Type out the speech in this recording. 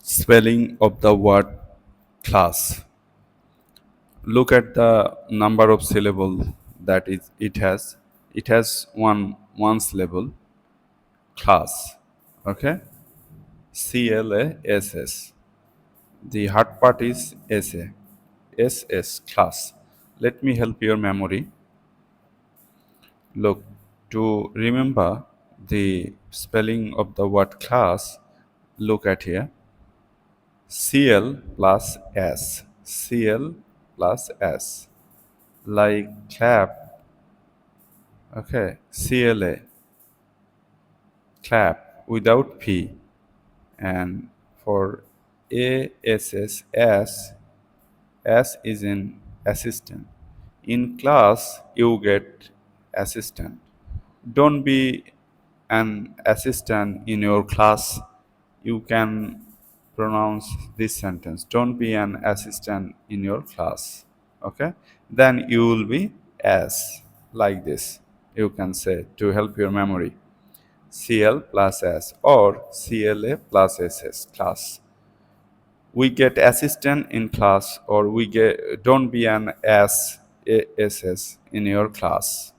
Spelling of the word class. Look at the number of syllable that it has. It has one syllable, class. Okay, class. The hard part is ss class. Let me help your memory. Look, to remember the spelling of the word class, look at here. cl plus s. cl plus s. Like clap. Okay, cla, clap without p. And for ass, s is in assistant. In class, you get assistant. Don't be an assistant in your class. You can pronounce this sentence. Don't be an assistant in your class. Okay? Then you will be as, like this. You can say to help your memory. CL plus S or CLA plus SS class. We get assistant in class, or we get don't be an S, ASS in your class.